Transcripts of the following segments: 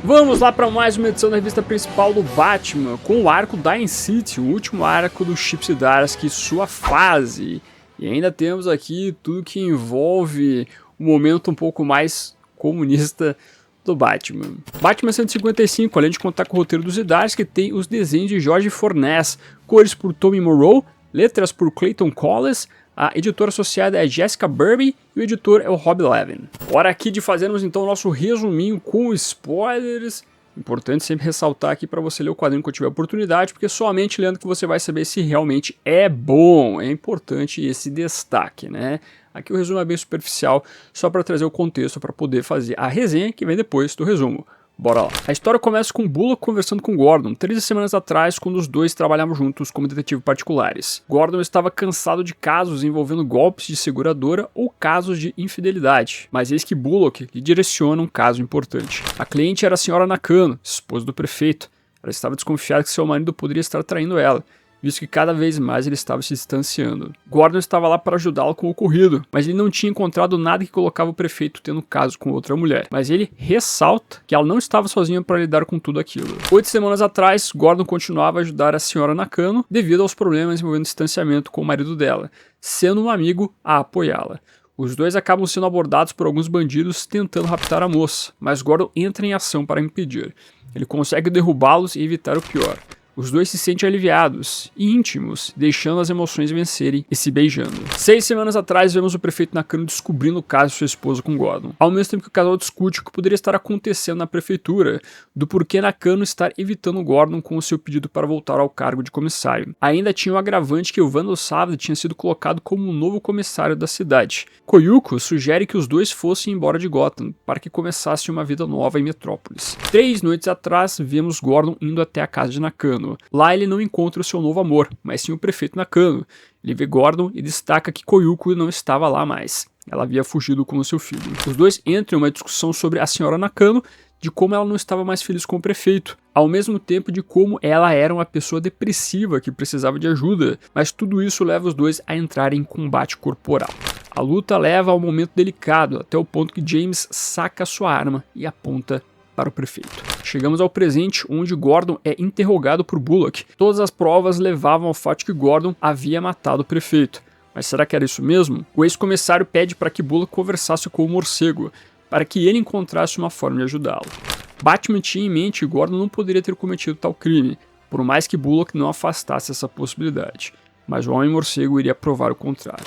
Vamos lá para mais uma edição da revista principal do Batman, com o arco Dying City, o último arco do Chip Zdarsky, sua fase. E ainda temos aqui tudo que envolve o momento um pouco mais comunista do Batman. Batman 155, além de contar com o roteiro do Zdarsky, tem os desenhos de George Fornes, cores por Tommy Morrow, letras por Clayton Collis, a editora associada é Jessica Burby e o editor é o Rob Levin. Hora aqui de fazermos então o nosso resuminho com spoilers. Importante sempre ressaltar aqui para você ler o quadrinho quando tiver oportunidade, porque somente lendo que você vai saber se realmente é bom. É importante esse destaque, né? Aqui o resumo é bem superficial, só para trazer o contexto para poder fazer a resenha que vem depois do resumo. Bora lá. A história começa com Bullock conversando com Gordon 13 semanas atrás, quando os dois trabalhavam juntos como detetives particulares. Gordon estava cansado de casos envolvendo golpes de seguradora ou casos de infidelidade, mas eis que Bullock lhe direciona um caso importante. A cliente era a senhora Nakano, esposa do prefeito. Ela estava desconfiada que seu marido poderia estar traindo ela, visto que cada vez mais ele estava se distanciando. Gordon estava lá para ajudá-lo com o ocorrido, mas ele não tinha encontrado nada que colocava o prefeito tendo caso com outra mulher. Mas ele ressalta que ela não estava sozinha para lidar com tudo aquilo. 8 semanas atrás, Gordon continuava a ajudar a senhora Nakano devido aos problemas envolvendo distanciamento com o marido dela, sendo um amigo a apoiá-la. Os dois acabam sendo abordados por alguns bandidos tentando raptar a moça, mas Gordon entra em ação para impedir. Ele consegue derrubá-los e evitar o pior. Os dois se sentem aliviados e íntimos, deixando as emoções vencerem e se beijando. 6 semanas atrás, vemos o prefeito Nakano descobrindo o caso de sua esposa com Gordon. Ao mesmo tempo que o casal discute o que poderia estar acontecendo na prefeitura, do porquê Nakano estar evitando Gordon com o seu pedido para voltar ao cargo de comissário. Ainda tinha o agravante que o Vandal Savage tinha sido colocado como o novo comissário da cidade. Koyuko sugere que os dois fossem embora de Gotham, para que começasse uma vida nova em Metrópolis. 3 noites atrás, vemos Gordon indo até a casa de Nakano. Lá ele não encontra o seu novo amor, mas sim o prefeito Nakano. Ele vê Gordon e destaca que Koyuko não estava lá mais. Ela havia fugido com o seu filho. Os dois entram em uma discussão sobre a senhora Nakano, de como ela não estava mais feliz com o prefeito, ao mesmo tempo de como ela era uma pessoa depressiva que precisava de ajuda, mas tudo isso leva os dois a entrarem em combate corporal. A luta leva a um momento delicado, até o ponto que James saca sua arma e aponta para o prefeito. Chegamos ao presente, onde Gordon é interrogado por Bullock. Todas as provas levavam ao fato que Gordon havia matado o prefeito. Mas será que era isso mesmo? O ex-comissário pede para que Bullock conversasse com o morcego, para que ele encontrasse uma forma de ajudá-lo. Batman tinha em mente que Gordon não poderia ter cometido tal crime, por mais que Bullock não afastasse essa possibilidade. Mas o Homem-Morcego iria provar o contrário.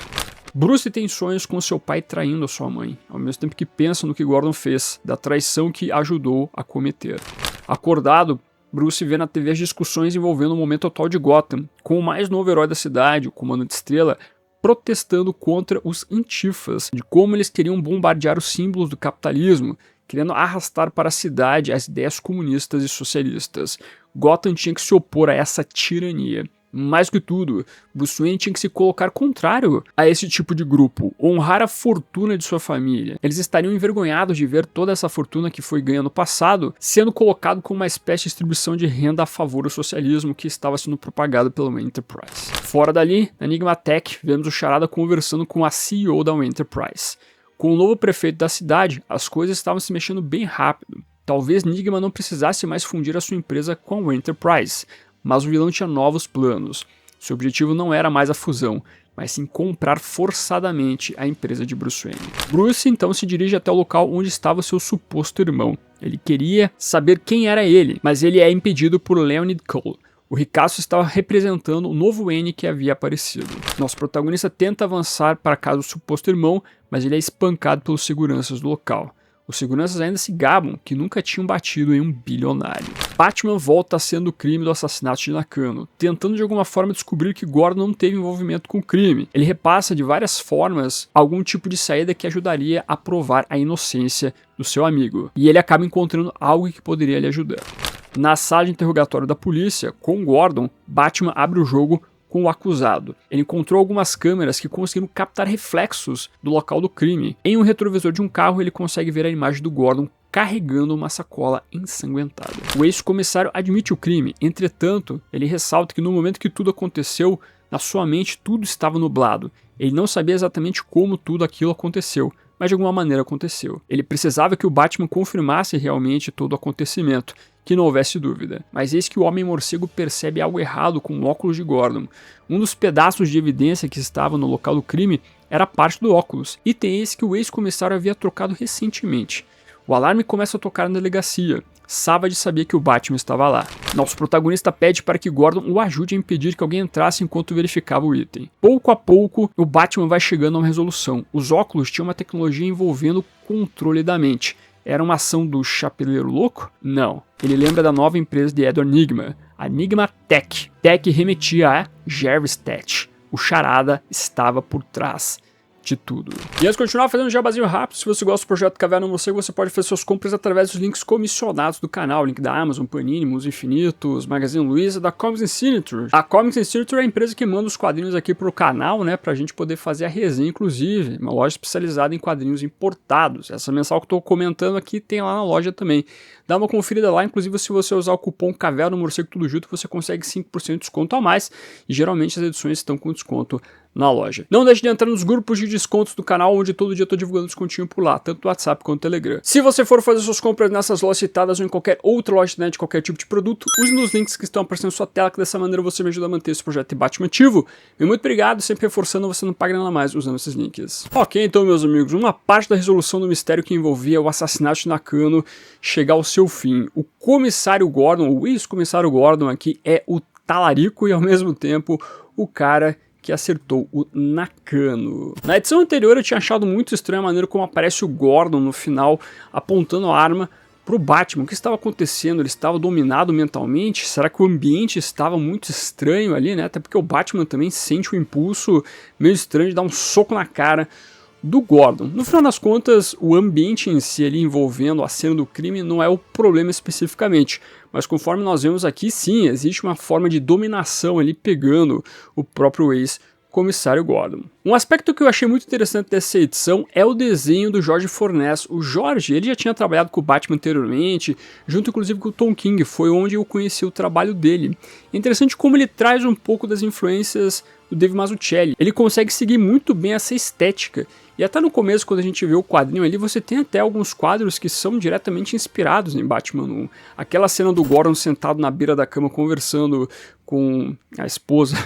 Bruce tem sonhos com seu pai traindo a sua mãe, ao mesmo tempo que pensa no que Gordon fez, da traição que ajudou a cometer. Acordado, Bruce vê na TV as discussões envolvendo o momento atual de Gotham, com o mais novo herói da cidade, o Comandante Estrela, protestando contra os antifas, de como eles queriam bombardear os símbolos do capitalismo, querendo arrastar para a cidade as ideias comunistas e socialistas. Gotham tinha que se opor a essa tirania. Mais que tudo, Bruce Wayne tinha que se colocar contrário a esse tipo de grupo, honrar a fortuna de sua família. Eles estariam envergonhados de ver toda essa fortuna que foi ganha no passado sendo colocado como uma espécie de distribuição de renda a favor do socialismo que estava sendo propagado pela Wayne Enterprise. Fora dali, na Enigma Tech, vemos o Charada conversando com a CEO da Wayne Enterprise. Com o novo prefeito da cidade, as coisas estavam se mexendo bem rápido. Talvez Enigma não precisasse mais fundir a sua empresa com a Wayne Enterprise, mas o vilão tinha novos planos. Seu objetivo não era mais a fusão, mas sim comprar forçadamente a empresa de Bruce Wayne. Bruce então se dirige até o local onde estava seu suposto irmão. Ele queria saber quem era ele, mas ele é impedido por Leonid Cole. O ricaço estava representando o novo Wayne que havia aparecido. Nosso protagonista tenta avançar para a casa do suposto irmão, mas ele é espancado pelos seguranças do local. Os seguranças ainda se gabam que nunca tinham batido em um bilionário. Batman volta a cena do crime do assassinato de Nakano, tentando de alguma forma descobrir que Gordon não teve envolvimento com o crime. Ele repassa de várias formas algum tipo de saída que ajudaria a provar a inocência do seu amigo, e ele acaba encontrando algo que poderia lhe ajudar. Na sala de interrogatório da polícia, com Gordon, Batman abre o jogo com o acusado. Ele encontrou algumas câmeras que conseguiram captar reflexos do local do crime. Em um retrovisor de um carro, ele consegue ver a imagem do Gordon carregando uma sacola ensanguentada. O ex-comissário admite o crime, entretanto, ele ressalta que no momento que tudo aconteceu, na sua mente tudo estava nublado. Ele não sabia exatamente como tudo aquilo aconteceu, mas de alguma maneira aconteceu. Ele precisava que o Batman confirmasse realmente todo o acontecimento, que não houvesse dúvida. Mas eis que o Homem-Morcego percebe algo errado com o óculos de Gordon. Um dos pedaços de evidência que estava no local do crime era parte do óculos, e tem esse que o ex-comissário havia trocado recentemente. O alarme começa a tocar na delegacia. Savage sabia que o Batman estava lá. Nosso protagonista pede para que Gordon o ajude a impedir que alguém entrasse enquanto verificava o item. Pouco a pouco, o Batman vai chegando a uma resolução. Os óculos tinham uma tecnologia envolvendo o controle da mente. Era uma ação do Chapeleiro Louco? Não. Ele lembra da nova empresa de Edward Nygma, a Nygma Tech. Tech remetia a Jarvis Tech. O Charada estava por trás de tudo. E antes de continuar fazendo um jabazinho rápido, se você gosta do projeto Caverna do Morcego, você pode fazer suas compras através dos links comissionados do canal, link da Amazon, Panini, Mundos Infinitos, Magazine Luiza, da Comics Signature. A Comics Signature é a empresa que manda os quadrinhos aqui pro canal, né, pra gente poder fazer a resenha, inclusive, uma loja especializada em quadrinhos importados. Essa mensal que eu tô comentando aqui tem lá na loja também. Dá uma conferida lá, inclusive se você usar o cupom Caverna do Morcego tudo junto, você consegue 5% de desconto a mais, e geralmente as edições estão com desconto na loja. Não deixe de entrar nos grupos de descontos do canal, onde todo dia eu tô divulgando descontinho por lá, tanto no WhatsApp quanto no Telegram. Se você for fazer suas compras nessas lojas citadas ou em qualquer outra loja de qualquer tipo de produto, use nos links que estão aparecendo na sua tela, que dessa maneira você me ajuda a manter esse projeto de Batman ativo. E muito obrigado, sempre reforçando, você não paga nada mais usando esses links. Ok, então meus amigos, uma parte da resolução do mistério que envolvia o assassinato de Nakano chegar ao seu fim. O comissário Gordon, o ex-comissário Gordon aqui, é o talarico e ao mesmo tempo o cara que acertou o Nakano. Na edição anterior eu tinha achado muito estranha a maneira como aparece o Gordon no final apontando a arma pro Batman. O que estava acontecendo? Ele estava dominado mentalmente? Será que o ambiente estava muito estranho ali, né? Até porque o Batman também sente o impulso meio estranho de dar um soco na cara do Gordon. No final das contas, o ambiente em si ali envolvendo a cena do crime não é o problema especificamente, mas conforme nós vemos aqui, sim, existe uma forma de dominação ali pegando o próprio ex-comissário Gordon. Um aspecto que eu achei muito interessante dessa edição é o desenho do Jorge Fornes. O Jorge, ele já tinha trabalhado com o Batman anteriormente, junto inclusive com o Tom King, foi onde eu conheci o trabalho dele. É interessante como ele traz um pouco das influências do Dave Mazzucchelli. Ele consegue seguir muito bem essa estética. E até no começo, quando a gente vê o quadrinho ali, você tem até alguns quadros que são diretamente inspirados em Batman 1. Aquela cena do Gordon sentado na beira da cama conversando com a esposa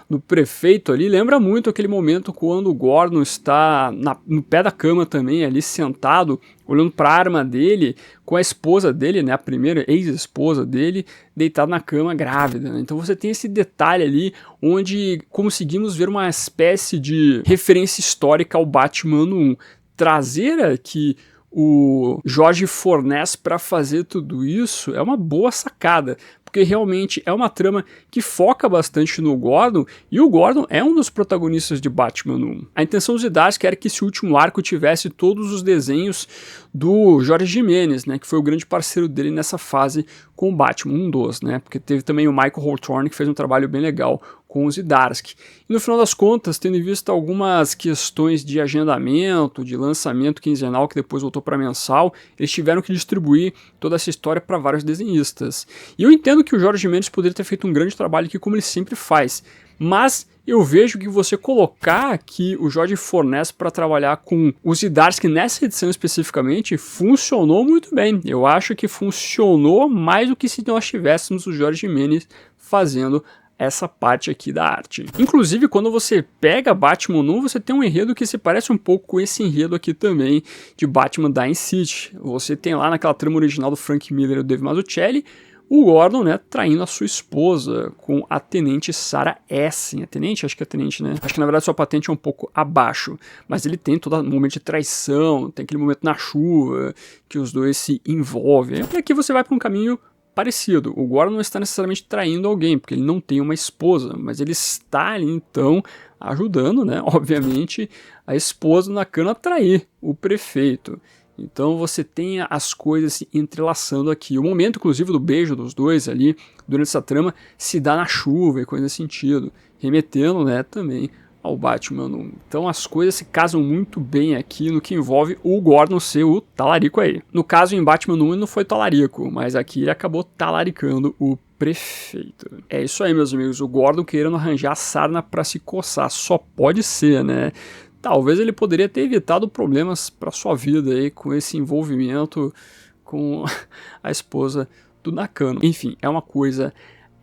do prefeito ali, lembra muito aquele momento quando o Gordon está no pé da cama também, ali sentado, olhando para a arma dele, com a esposa dele, né, a primeira ex-esposa dele, deitada na cama grávida, né? Então você tem esse detalhe ali, onde conseguimos ver uma espécie de referência histórica ao Batman 1. Trazer aqui o Jorge Fornes para fazer tudo isso é uma boa sacada, porque realmente é uma trama que foca bastante no Gordon, e o Gordon é um dos protagonistas de Batman 1. A intenção dos Zdarsky era que esse último arco tivesse todos os desenhos do Jorge Jimenez, né, que foi o grande parceiro dele nessa fase com o Batman, um dos, né, porque teve também o Michael Hawthorne, que fez um trabalho bem legal com os Zdarsky. E no final das contas, tendo em vista algumas questões de agendamento, de lançamento quinzenal, que depois voltou para mensal, eles tiveram que distribuir toda essa história para vários desenhistas. E eu entendo que o Jorge Jimenez poderia ter feito um grande trabalho aqui, como ele sempre faz, mas eu vejo que você colocar aqui o Jorge Fornes para trabalhar com os Zdarsky nessa edição especificamente funcionou muito bem. Eu acho que funcionou mais do que se nós tivéssemos o Jorge Jimenez fazendo essa parte aqui da arte. Inclusive, quando você pega Batman 1, você tem um enredo que se parece um pouco com esse enredo aqui também de Batman Dying City. Você tem lá naquela trama original do Frank Miller e do Dave Mazzucchelli, o Gordon, né, traindo a sua esposa com a tenente Sarah Essen. A tenente? Acho que é a tenente, né? Acho que na verdade sua patente é um pouco abaixo, mas ele tem todo momento de traição, tem aquele momento na chuva que os dois se envolvem. E aqui você vai para um caminho parecido. O Gordon não está necessariamente traindo alguém, porque ele não tem uma esposa, mas ele está ali, então, ajudando, né, obviamente, a esposa do Nakano a trair o prefeito. Então você tem as coisas se entrelaçando aqui. O momento, inclusive, do beijo dos dois ali, durante essa trama, se dá na chuva e coisa nesse sentido, remetendo, né, também ao Batman 1. Então as coisas se casam muito bem aqui no que envolve o Gordon ser o talarico aí. No caso, em Batman 1 ele não foi talarico, mas aqui ele acabou talaricando o prefeito. É isso aí, meus amigos. O Gordon querendo arranjar sarna pra se coçar. Só pode ser, né? talvez ele poderia ter evitado problemas para sua vida aí com esse envolvimento com a esposa do Nakano. Enfim, é uma coisa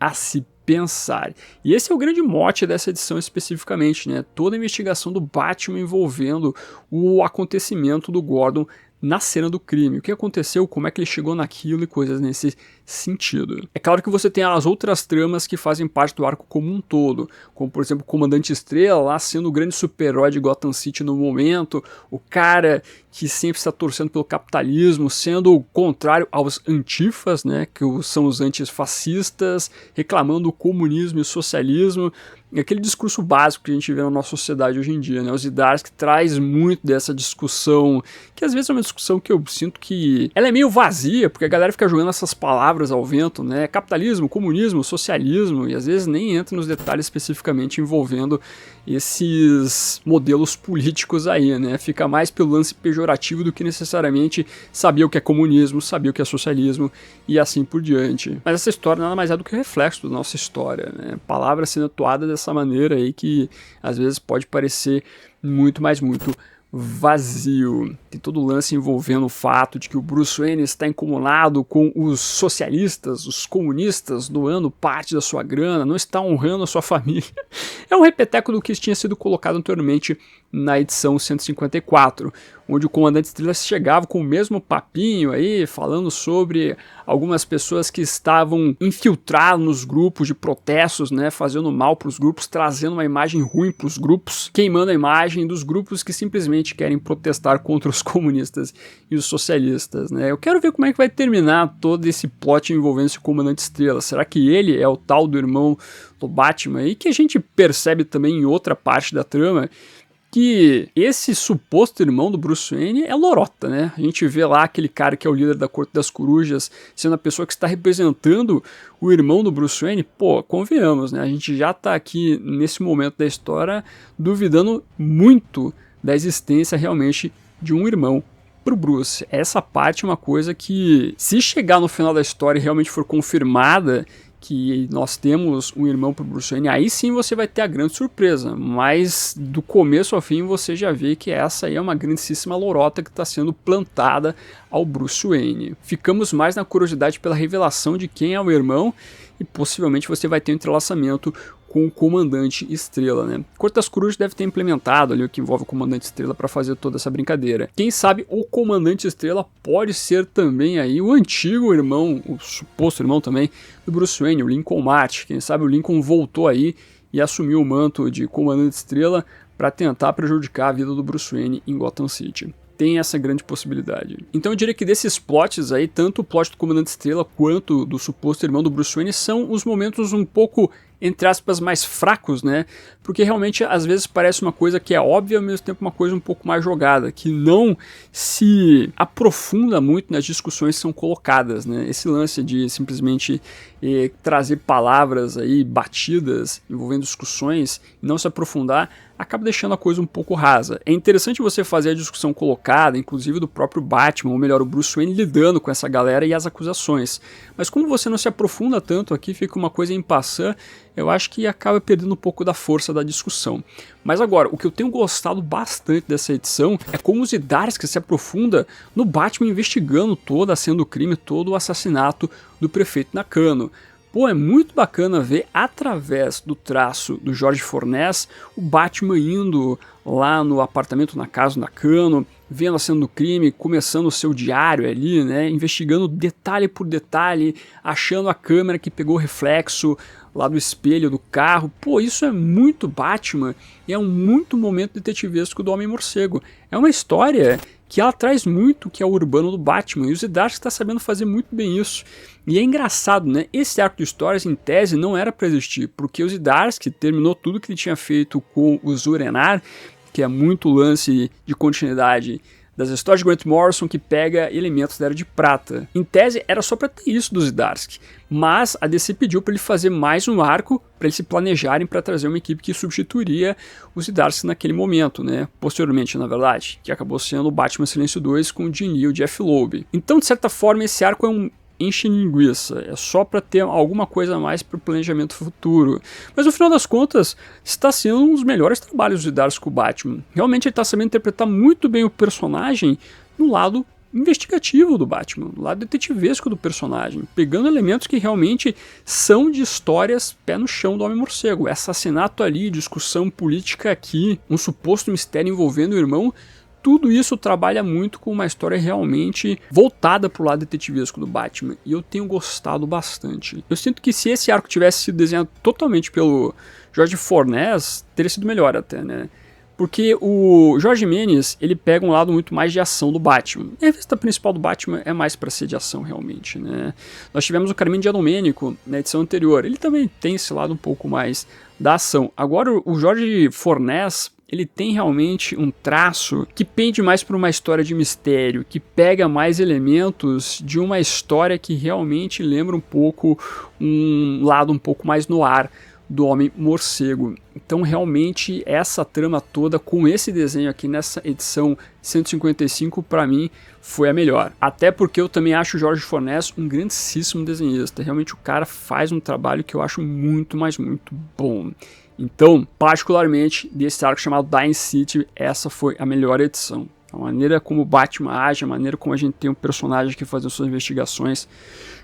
a se pensar. E esse é o grande mote dessa edição especificamente, né? Toda a investigação do Batman envolvendo o acontecimento do Gordon na cena do crime. O que aconteceu, como é que ele chegou naquilo e coisas nesse sentido. É claro que você tem as outras tramas que fazem parte do arco como um todo, como por exemplo o Comandante Estrela lá sendo o grande super-herói de Gotham City no momento, o cara que sempre está torcendo pelo capitalismo, sendo o contrário aos antifas, né, que são os antifascistas, reclamando o comunismo e o socialismo, aquele discurso básico que a gente vê na nossa sociedade hoje em dia, né? O Zdarsky traz muito dessa discussão, que às vezes é uma discussão que eu sinto que ela é meio vazia, porque a galera fica jogando essas palavras ao vento, né? Capitalismo, comunismo, socialismo, e às vezes nem entra nos detalhes especificamente envolvendo esses modelos políticos aí, né? Fica mais pelo lance pejorativo do que necessariamente saber o que é comunismo, saber o que é socialismo e assim por diante. Mas essa história nada mais é do que reflexo da nossa história, né? Palavras sendo atuadas dessa maneira aí que às vezes pode parecer muito, mas muito vazio. Tem todo o lance envolvendo o fato de que o Bruce Wayne está incomodado com os socialistas, os comunistas doando parte da sua grana, não está honrando a sua família. É um repeteco do que tinha sido colocado anteriormente na edição 154, onde o Comandante Estrela chegava com o mesmo papinho aí, falando sobre algumas pessoas que estavam infiltradas nos grupos de protestos, né, fazendo mal para os grupos, trazendo uma imagem ruim para os grupos, queimando a imagem dos grupos que simplesmente querem protestar contra os comunistas e os socialistas, né. Eu quero ver como é que vai terminar todo esse plot envolvendo esse Comandante Estrela. Será que ele é o tal do irmão do Batman? E que a gente percebe também em outra parte da trama, que esse suposto irmão do Bruce Wayne é lorota, né? A gente vê lá aquele cara que é o líder da Corte das Corujas sendo a pessoa que está representando o irmão do Bruce Wayne. Pô, convenhamos, né? A gente já tá aqui nesse momento da história duvidando muito da existência realmente de um irmão pro Bruce. Essa parte é uma coisa que, se chegar no final da história e realmente for confirmada que nós temos um irmão pro Bruce Wayne, aí sim você vai ter a grande surpresa, mas do começo ao fim você já vê que essa aí é uma grandíssima lorota que está sendo plantada ao Bruce Wayne. Ficamos mais na curiosidade pela revelação de quem é o irmão e possivelmente você vai ter um entrelaçamento com o Comandante Estrela, né? Corte das Corujas deve ter implementado ali o que envolve o Comandante Estrela para fazer toda essa brincadeira. Quem sabe o Comandante Estrela pode ser também aí o antigo irmão, o suposto irmão também do Bruce Wayne, o Lincoln March. Quem sabe o Lincoln voltou aí e assumiu o manto de Comandante Estrela para tentar prejudicar a vida do Bruce Wayne em Gotham City. Tem essa grande possibilidade. Então eu diria que desses plots aí, tanto o plot do Comandante Estrela quanto do suposto irmão do Bruce Wayne são os momentos um pouco, entre aspas, mais fracos, né? Porque realmente às vezes parece uma coisa que é óbvia, ao mesmo tempo uma coisa um pouco mais jogada, que não se aprofunda muito nas discussões que são colocadas, né? Esse lance de simplesmente trazer palavras aí batidas envolvendo discussões e não se aprofundar acaba deixando a coisa um pouco rasa. É interessante você fazer a discussão colocada, inclusive do próprio Batman, ou melhor, o Bruce Wayne lidando com essa galera e as acusações. Mas como você não se aprofunda tanto aqui, fica uma coisa em passant, eu acho que acaba perdendo um pouco da força da discussão. Mas agora, o que eu tenho gostado bastante dessa edição é como o Zdarsky se aprofunda no Batman investigando toda a cena do crime, todo o assassinato do prefeito Nakano. Pô, é muito bacana ver, através do traço do Jorge Fornés, o Batman indo lá no apartamento, na casa do Nakano, vendo a cena do crime, começando o seu diário ali, né, investigando detalhe por detalhe, achando a câmera que pegou o reflexo lá do espelho do carro. Pô, isso é muito Batman e é um muito momento detetivesco do Homem-Morcego. É uma história que ela traz muito o que é o urbano do Batman, e o Zdarsky está sabendo fazer muito bem isso. E é engraçado, né? Esse arco de histórias, em tese, não era para existir, porque o Zdarsky terminou tudo que ele tinha feito com o Zur-En-Arrh, que é muito lance de continuidade das histórias de Grant Morrison, que pega elementos da Era de Prata. Em tese, era só para ter isso do Zdarsky, mas a DC pediu para ele fazer mais um arco, para eles se planejarem para trazer uma equipe que substituiria o Zdarsky naquele momento, né? Posteriormente, na verdade, que acabou sendo o Batman Silêncio 2 com o Jim Lee e o Jeff Loeb. Então, de certa forma, esse arco é um, enche linguiça, é só para ter alguma coisa a mais para o planejamento futuro. Mas no final das contas, está sendo um dos melhores trabalhos de Zdarsky com o Batman. Realmente ele está sabendo interpretar muito bem o personagem no lado investigativo do Batman, do lado detetivesco do personagem, pegando elementos que realmente são de histórias pé no chão do Homem-Morcego. Assassinato ali, discussão política aqui, um suposto mistério envolvendo o irmão. Tudo isso trabalha muito com uma história realmente voltada para o lado detetivesco do Batman, e eu tenho gostado bastante. Eu sinto que se esse arco tivesse sido desenhado totalmente pelo Jorge Fornes, teria sido melhor até, né? Porque o Jorge Menez, ele pega um lado muito mais de ação do Batman. E a revista principal do Batman é mais para ser de ação realmente, né? Nós tivemos o Carmine Giandomenico na edição anterior, ele também tem esse lado um pouco mais da ação. Agora o Jorge Fornes, ele tem realmente um traço que pende mais para uma história de mistério, que pega mais elementos de uma história que realmente lembra um pouco um lado um pouco mais no ar do Homem-Morcego. Então realmente essa trama toda com esse desenho aqui nessa edição 155 para mim foi a melhor. Até porque eu também acho o Jorge Fornes um grandíssimo desenhista. Realmente o cara faz um trabalho que eu acho muito, mas muito bom. Então, particularmente desse arco chamado Dying City, essa foi a melhor edição. A maneira como o Batman age, a maneira como a gente tem um personagem que faz as suas investigações,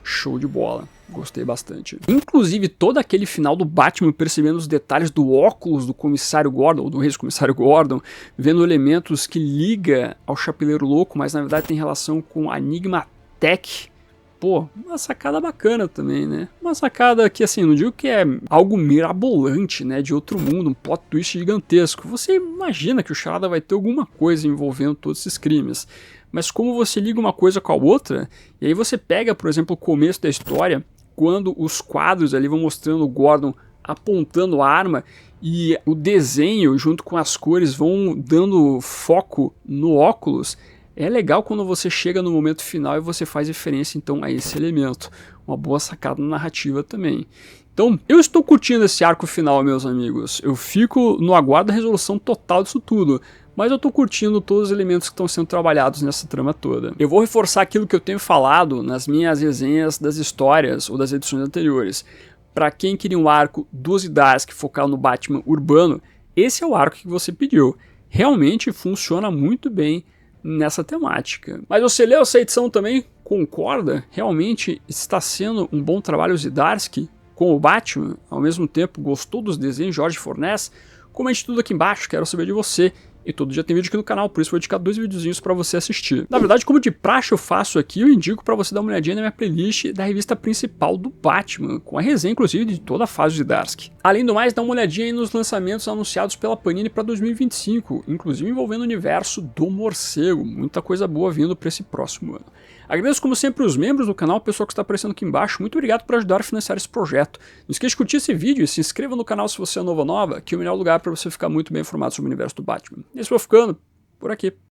show de bola. Gostei bastante. Inclusive, todo aquele final do Batman percebendo os detalhes do óculos do comissário Gordon, ou do ex-comissário Gordon, vendo elementos que liga ao Chapeleiro Louco, mas na verdade tem relação com a Enigma Tech. Pô, uma sacada bacana também, né? Uma sacada que, assim, não digo que é algo mirabolante, né? De outro mundo, um plot twist gigantesco. Você imagina que o Charada vai ter alguma coisa envolvendo todos esses crimes. Mas como você liga uma coisa com a outra, e aí você pega, por exemplo, o começo da história, quando os quadros ali vão mostrando o Gordon apontando a arma, e o desenho junto com as cores vão dando foco no óculos. É legal quando você chega no momento final e você faz referência então a esse elemento. Uma boa sacada narrativa também. Então, eu estou curtindo esse arco final, meus amigos. Eu fico no aguardo da resolução total disso tudo. Mas eu estou curtindo todos os elementos que estão sendo trabalhados nessa trama toda. Eu vou reforçar aquilo que eu tenho falado nas minhas resenhas das histórias ou das edições anteriores. Para quem queria um arco dos Zdarsky focado no Batman urbano, esse é o arco que você pediu. Realmente funciona muito bem nessa temática. Mas você leu essa edição também? Concorda? Realmente está sendo um bom trabalho o Zdarsky com o Batman? Ao mesmo tempo, gostou dos desenhos de Jorge Fornes? Comente tudo aqui embaixo, quero saber de você. E todo dia tem vídeo aqui no canal, por isso vou dedicar 2 videozinhos para você assistir. Na verdade, como de praxe eu faço aqui, eu indico para você dar uma olhadinha na minha playlist da revista principal do Batman, com a resenha, inclusive, de toda a fase de Zdarsky. Além do mais, dá uma olhadinha aí nos lançamentos anunciados pela Panini para 2025, inclusive envolvendo o universo do morcego. Muita coisa boa vindo para esse próximo ano. Agradeço como sempre os membros do canal, o pessoal que está aparecendo aqui embaixo. Muito obrigado por ajudar a financiar esse projeto. Não esqueça de curtir esse vídeo e se inscreva no canal se você é novo ou nova, que é o melhor lugar para você ficar muito bem informado sobre o universo do Batman. E esse foi ficando por aqui.